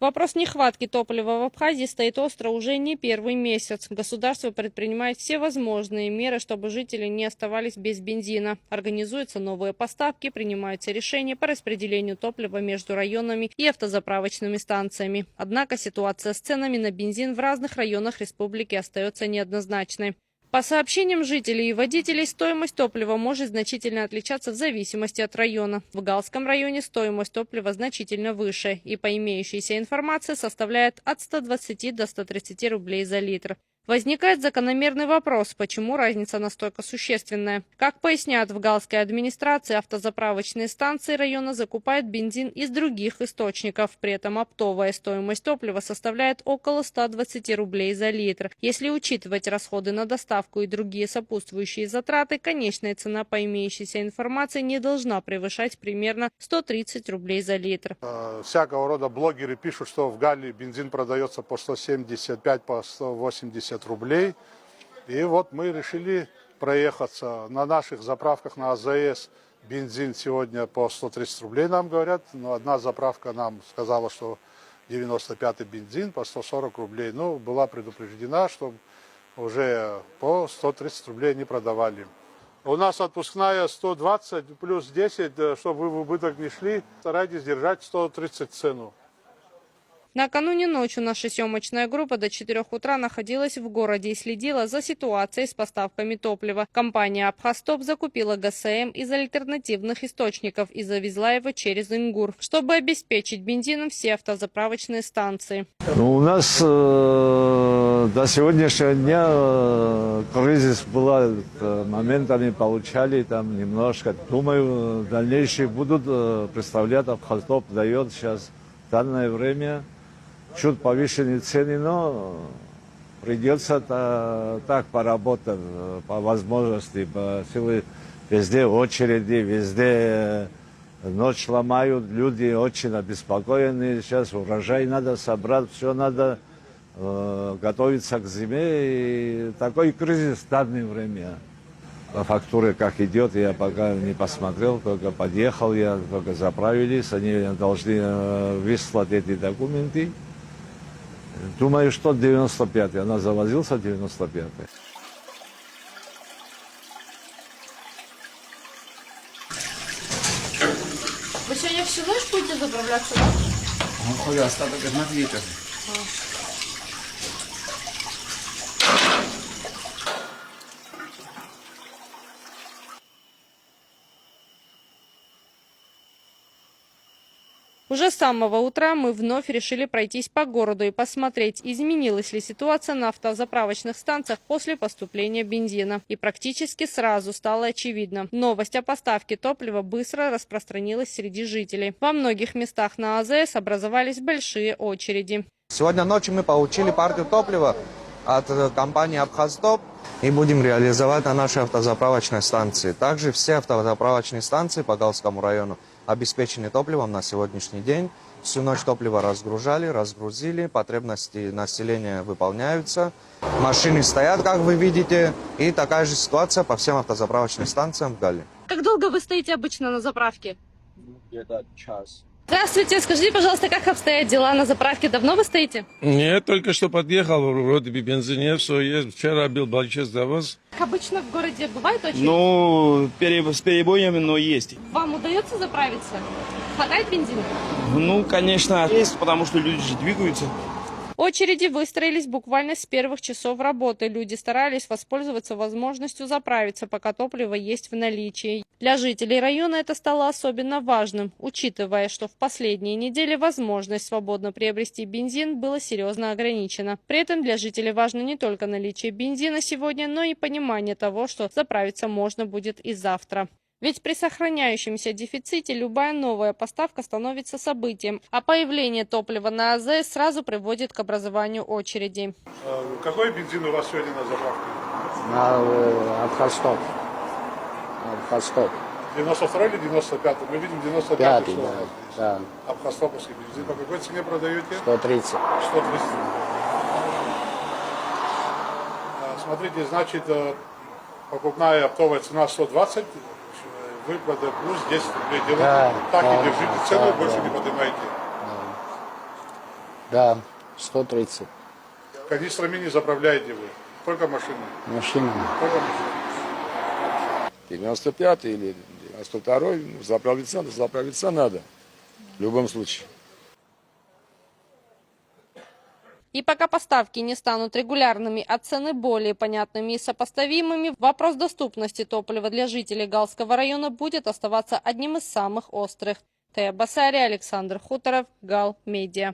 Вопрос нехватки топлива в Абхазии стоит остро уже не первый месяц. Государство предпринимает все возможные меры, чтобы жители не оставались без бензина. Организуются новые поставки, принимаются решения по распределению топлива между районами и автозаправочными станциями. Однако ситуация с ценами на бензин в разных районах республики остается неоднозначной. По сообщениям жителей и водителей, стоимость топлива может значительно отличаться в зависимости от района. В Галском районе стоимость топлива значительно выше и по имеющейся информации составляет от 120 до 130 рублей за литр. Возникает закономерный вопрос, почему разница настолько существенная. Как поясняют в Галской администрации, автозаправочные станции района закупают бензин из других источников. При этом оптовая стоимость топлива составляет около 120 рублей за литр. Если учитывать расходы на доставку и другие сопутствующие затраты, конечная цена по имеющейся информации не должна превышать примерно 130 рублей за литр. Всякого рода блогеры пишут, что в Галлии бензин продается по 175, по 180 рублей. И вот мы решили проехаться. На наших заправках на АЗС бензин сегодня по 130 рублей нам говорят. Но одна заправка нам сказала, что 95-й бензин по 140 рублей. Ну, была предупреждена, что уже по 130 рублей не продавали. У нас отпускная 120 плюс 10, чтобы вы в убыток не шли. Старайтесь держать 130 цену. Накануне ночью наша съемочная группа до 4 утра находилась в городе и следила за ситуацией с поставками топлива. Компания «Абхазтоп» закупила ГСМ из альтернативных источников и завезла его через Ингур, чтобы обеспечить бензином все автозаправочные станции. У нас до сегодняшнего дня кризис была, моментами получали там немножко. Думаю, дальнейшие будут представлять «Абхазтоп» дает сейчас в данное время чуть повышенные цены, но придется так поработать по возможности. Везде очереди, везде ночь ломают, люди очень обеспокоены. Сейчас урожай надо собрать, все надо готовиться к зиме. И такой кризис в данное время. По фактуре как идет, я пока не посмотрел, только подъехал, я только заправились, они должны выслать эти документы. Думаю, что 95-й, она завозился 95-й. Вы сегодня всю ночь будете заправляться, да? Ну, остаток на литр. Уже с самого утра мы вновь решили пройтись по городу и посмотреть, изменилась ли ситуация на автозаправочных станциях после поступления бензина. И практически сразу стало очевидно. Новость о поставке топлива быстро распространилась среди жителей. Во многих местах на АЗС образовались большие очереди. Сегодня ночью мы получили партию топлива от компании «Абхазтоп» и будем реализовать на нашей автозаправочной станции. Также все автозаправочные станции по Галскому району обеспечены топливом на сегодняшний день. Всю ночь топливо разгружали, разгрузили, потребности населения выполняются. Машины стоят, как вы видите, и такая же ситуация по всем автозаправочным станциям в Галле. Как долго вы стоите обычно на заправке? Где-то час. Здравствуйте, скажите, пожалуйста, как обстоят дела на заправке? Давно вы стоите? Нет, только что подъехал, вроде бы бензин нет, все есть. Вчера был большой завоз. Обычно в городе бывает очередь? Ну, с перебоями, но есть. Вам удается заправиться? Хватает бензина? Ну, конечно, есть, потому что люди же двигаются. Очереди выстроились буквально с первых часов работы. Люди старались воспользоваться возможностью заправиться, пока топливо есть в наличии. Для жителей района это стало особенно важным, учитывая, что в последние недели возможность свободно приобрести бензин была серьезно ограничена. При этом для жителей важно не только наличие бензина сегодня, но и понимание того, что заправиться можно будет и завтра. Ведь при сохраняющемся дефиците любая новая поставка становится событием, а появление топлива на АЗС сразу приводит к образованию очередей. Какой бензин у вас сегодня на заправке? На «Абхазтоп». 92 или 95? Мы видим 95. Пятый, да. Абхазтоповский бензин. По какой цене продаете? 130. 130. Смотрите, значит, покупная оптовая цена 120. Выплата плюс 10 рублей делаете. Так и держите цену, больше не поднимайте. Да, 130 Канистрами не заправляете вы? Сколько машин? машинами. Сколько машин? 95 или 92 заправиться надо. В любом случае. И пока поставки не станут регулярными, а цены более понятными и сопоставимыми, вопрос доступности топлива для жителей Галского района будет оставаться одним из самых острых. Тая Басария, Александр Хуторов, Гал Медиа.